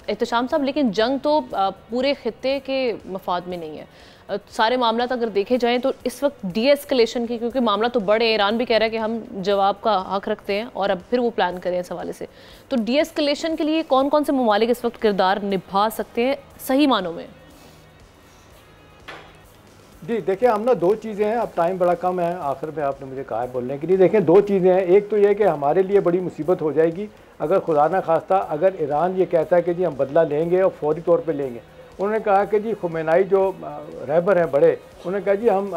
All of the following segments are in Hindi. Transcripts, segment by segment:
एहतशाम साहब, लेकिन जंग तो पूरे खित्ते के मफाद में नहीं है। सारे मामला अगर देखे जाएं तो इस वक्त डी एस्केलेशन की, क्योंकि मामला तो बड़े, ईरान भी कह रहा है कि हम जवाब का हक रखते हैं और अब फिर वो प्लान करें इस हवाले से। तो डी एस्केलेशन के लिए कौन कौन से ममालिक इस वक्त किरदार निभा सकते हैं सही मानों में? जी देखिए, हम ना दो चीज़ें हैं, अब टाइम बड़ा कम है, आखिर में आपने मुझे कहा है बोलने के लिए। देखें, दो चीज़ें हैं। एक तो ये कि हमारे लिए बड़ी मुसीबत हो जाएगी अगर खुदा न खास्ता अगर ईरान ये कहता है कि जी हम बदला लेंगे और फौरी तौर पे लेंगे। उन्होंने कहा कि जी खुमैनी जो रहबर हैं बड़े, उन्होंने कहा जी हम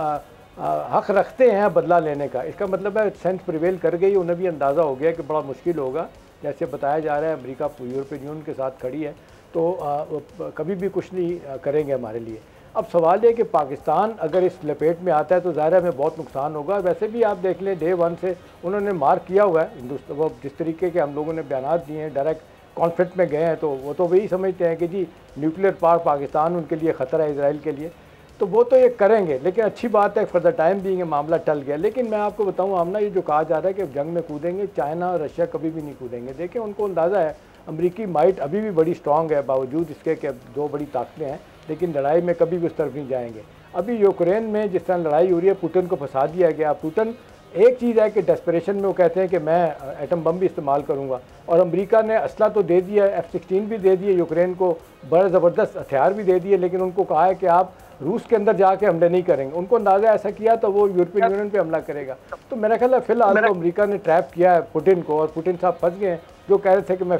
हक़ रखते हैं बदला लेने का। इसका मतलब है सेंस प्रिवेल कर गई, उन्हें भी अंदाज़ा हो गया कि बड़ा मुश्किल होगा। जैसे बताया जा रहा है अमेरिका यूरोपियन यूनियन के साथ खड़ी है, तो कभी भी कुछ नहीं करेंगे हमारे लिए। अब सवाल ये कि पाकिस्तान अगर इस लपेट में आता है तो ज़ाहिर है हमें बहुत नुकसान होगा। वैसे भी आप देख लें, डे वन से उन्होंने मार्क किया हुआ है हिंदुस्तान, वो जिस तरीके के हम लोगों ने बयान दिए हैं, डायरेक्ट कॉन्फ्लिक्ट में गए हैं, तो वो तो वही समझते हैं कि जी न्यूक्लियर पावर पाकिस्तान उनके लिए ख़तरा है, इसराइल के लिए, तो वो तो ये करेंगे। लेकिन अच्छी बात है फॉर द टाइम बीइंग मामला टल गया। लेकिन मैं आपको बताऊँ, हम ना ये जो कहा जा रहा है कि जंग में कूदेंगे, चाइना और रशिया कभी भी नहीं कूदेंगे। देखिए, उनको अंदाज़ा है अमरीकी माइट अभी भी बड़ी स्ट्रॉन्ग है, बावजूद इसके कि दो बड़ी ताकतें हैं, लेकिन लड़ाई में कभी भी उस तरफ नहीं जाएंगे। अभी यूक्रेन में जिस तरह लड़ाई हो रही है, पुतिन को फंसा दिया गया। पुतिन एक चीज़ है कि डेस्परेशन में वो कहते हैं कि मैं एटम बम भी इस्तेमाल करूँगा, और अमेरिका ने असला तो दे दिया, F-16 भी दे दिए यूक्रेन को, बड़े ज़बरदस्त हथियार भी दे दिए, लेकिन उनको कहा है कि आप रूस के अंदर जाके हमले नहीं करेंगे। उनको अंदाज़ा ऐसा किया तो वो यूरोपियन यूनियन पे हमला करेगा। तो मेरा ख्याल है फिलहाल तो अमेरिका ने ट्रैप किया है पुतिन को, और पुतिन साहब फंस गए हैं। जो कह रहे थे कि मैं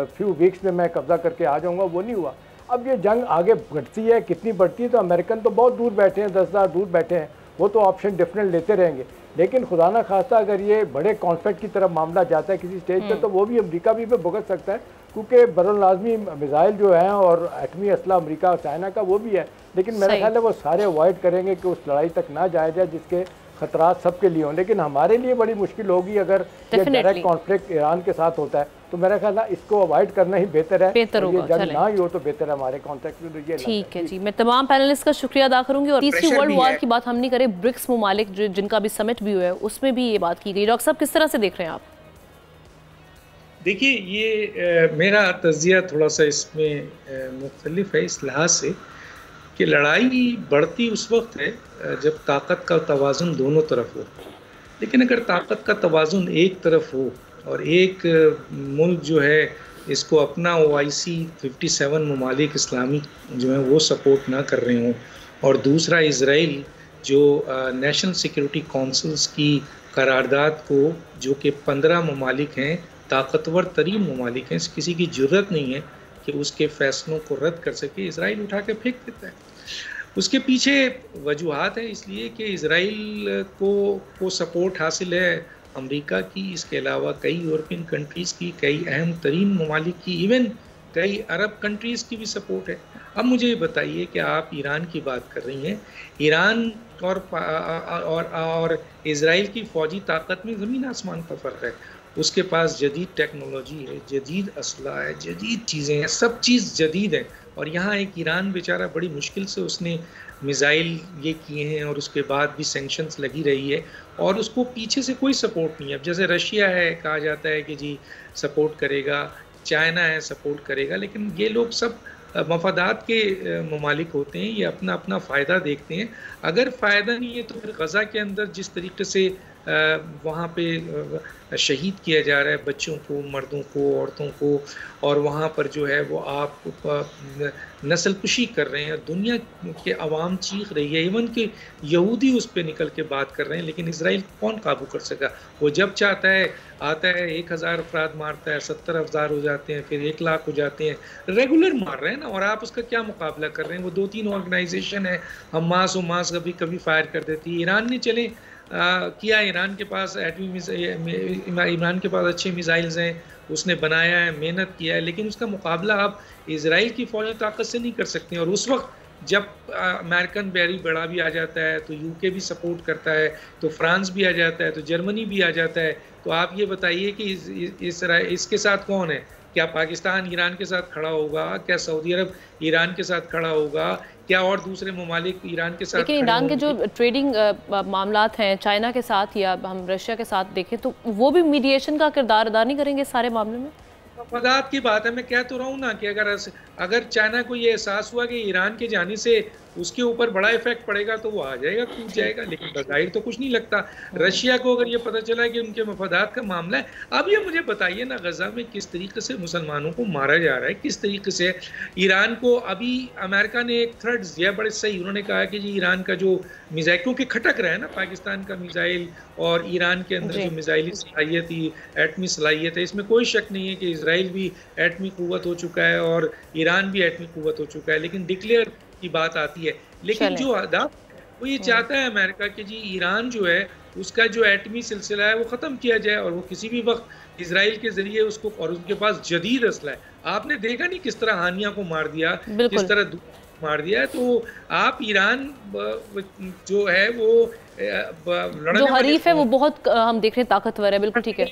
फ्यू वीक्स में मैं कब्जा करके आ जाऊँगा, वो नहीं हुआ। अब ये जंग आगे बढ़ती है, कितनी बढ़ती है, तो अमेरिकन तो बहुत दूर बैठे हैं, 10,000 दूर बैठे हैं, वो तो ऑप्शन डिफरेंट लेते रहेंगे। लेकिन खुदा ना खास्ता अगर ये बड़े कॉन्फ्लिक्ट की तरफ मामला जाता है किसी स्टेज पर, तो वो भी अमेरिका भी पे भुगत सकता है, क्योंकि बरुल लाजमी मिसाइल जो हैं और एटमी असला अमेरिका और चाइना का वो भी है। लेकिन मेरा ख्याल है वो सारे अवॉइड करेंगे कि उस लड़ाई तक ना जाया जाए जिसके खतरात सबके लिए हों। लेकिन हमारे लिए बड़ी मुश्किल होगी अगर ये डायरेक्ट कॉन्फ्लिक्ट ईरान के साथ होता है, तो मेरा ख्याल है इसको अवॉइड करना ही बेहतर है। बेहतर होगा, ये जंग ना ही हो तो बेहतर है हमारे कॉन्टेक्ट में। तो ये ठीक है जी, मैं तमाम पैनलिस्ट का शुक्रिया अदा करूंगी। और तीसरी वर्ल्ड वॉर की बात हम नहीं करें, ब्रिक्स ममालिक जिनका भी समिट भी हुआ है उसमें भी ये बात की गई। डॉक्टर साहब, किस तरह से देख रहे हैं आप? देखिए, ये मेरा तज़िया थोड़ा सा इसमें मुख्तलिफ है इस लिहाज से कि लड़ाई बढ़ती उस वक्त है जब ताकत का तवाज़ुन दोनों तरफ हो। लेकिन अगर ताकत का तवाज़ुन एक तरफ हो और एक मुल्क जो है इसको अपना OIC 57 ममालिक इस्लामी जो है वो सपोर्ट ना कर रहे हों, और दूसरा इसराइल जो नेशनल सिक्योरिटी काउंसिल्स की करारदाद को, जो कि 15 ममालिक हैं, ताकतवर तरीन ममालिक हैं, किसी की ज़रूरत नहीं है कि उसके फ़ैसलों को रद्द कर सके, इसराइल उठा के फेंक देता है। उसके पीछे वजूहात है इसलिए कि इसराइल को सपोर्ट हासिल है अमेरिका की, इसके अलावा कई यूरोपियन कंट्रीज़ की, कई अहम तरीन ममालिक की, इवन कई अरब कंट्रीज़ की भी सपोर्ट है। अब मुझे बताइए कि आप ईरान की बात कर रही हैं, ईरान और इसराइल की फ़ौजी ताकत में ज़मीन आसमान का फ़र्क है। उसके पास जदीद टेक्नोलॉजी है, जदीद असला है, जदीद चीज़ें हैं, सब चीज़ जदीद है। और यहाँ एक ईरान बेचारा बड़ी मुश्किल से उसने मिज़ाइल ये किए हैं और उसके बाद भी सैंक्शंस लगी रही है और उसको पीछे से कोई सपोर्ट नहीं है। अब जैसे रशिया है, कहा जाता है कि जी सपोर्ट करेगा, चाइना है सपोर्ट करेगा, लेकिन ये लोग सब मफादात के ममालिक होते हैं, ये अपना अपना फ़ायदा देखते हैं। अगर फ़ायदा नहीं है तो फिर गज़ा के अंदर जिस तरीके से वहाँ पे शहीद किया जा रहा है बच्चों को, मर्दों को, औरतों को, और वहाँ पर जो है वो आप नस्ल कुशी कर रहे हैं, दुनिया के अवाम चीख रही है, इवन कि यहूदी उस पर निकल के बात कर रहे हैं, लेकिन इसराइल कौन काबू कर सका? वो जब चाहता है आता है, 1000 अफराद मारता है, 70,000 हो जाते हैं, फिर 1 लाख हो जाते हैं, रेगुलर मार रहे हैं ना। और आप उसका क्या मुकाबला कर रहे हैं? वो 2-3 ऑर्गेनाइजेशन है, हमास उमास कभी कभी फायर कर देती है। ईरान ने चले किया, ईरान के पास ईरान के पास अच्छे मिसाइल्स हैं, उसने बनाया है, मेहनत किया है, लेकिन उसका मुकाबला आप इजराइल की फौजी ताकत से नहीं कर सकते। और उस वक्त जब अमेरिकन बैरी बड़ा भी आ जाता है तो यूके भी सपोर्ट करता है, तो फ्रांस भी आ जाता है, तो जर्मनी भी आ जाता है। तो आप ये बताइए कि इसके साथ कौन है? क्या पाकिस्तान ईरान के साथ खड़ा होगा? क्या सऊदी अरब ईरान के साथ खड़ा होगा? क्या और दूसरे ममालिक ईरान के साथ? लेकिन ईरान के जो ट्रेडिंग मामलात हैं चाइना के साथ या हम रशिया के साथ देखें, तो वो भी मीडिएशन का किरदार अदा नहीं करेंगे सारे मामले में? मफादात की बात है। मैं कह तो रहा हूँ ना कि अगर चाइना को ये एहसास हुआ कि ईरान के जाने से उसके ऊपर बड़ा इफेक्ट पड़ेगा तो वो आ जाएगा, कूद जाएगा, लेकिन बज़ाहिर तो कुछ नहीं लगता। रशिया को अगर ये पता चला कि उनके मफादात का मामला है, अब ये मुझे बताइए ना, गजा में किस तरीके से मुसलमानों को मारा जा रहा है, किस तरीके से ईरान को अभी अमेरिका ने एक थ्रेट्स दिया बड़े सही, उन्होंने कहा कि जी ईरान का जो मिसाइल, क्योंकि खटक रहा है ना पाकिस्तान का मिसाइल और ईरान के अंदर जो मिसाइली सलाहियत थी, एटमी सलाहियत है, इसमें कोई शक नहीं है कि इसराइल भी एटमी कुव्वत हो चुका है और ईरान भी एटमी कुव्वत हो चुका है, लेकिन डिक्लेयर की बात आती है। लेकिन जो अहदाफ वो ये चाहता है अमेरिका कि जी ईरान जो है उसका जो एटमी सिलसिला है वो ख़त्म किया जाए और वो किसी भी वक्त इसराइल के ज़रिए उसको, और उनके पास जदीद असला है। आपने देखा नहीं किस तरह हानिया को मार दिया, किस तरह मार दिया है। तो आप ईरान जो है वो जो हरीफ है वो बहुत हम देख रहे हैं ताकतवर है, बिल्कुल ठीक है,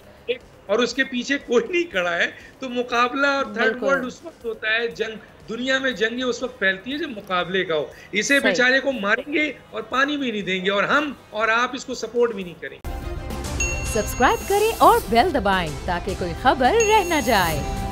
और उसके पीछे कोई नहीं खड़ा है। तो मुकाबला और थर्ड वर्ल्ड उस वक्त होता है, जंग दुनिया में जंगें उस वक्त फैलती है जब मुकाबले का हो। इसे बेचारे को मारेंगे और पानी भी नहीं देंगे, और हम और आप इसको सपोर्ट भी नहीं करेंगे। सब्सक्राइब करें और बेल दबाएं ताकि कोई खबर रह न जाए।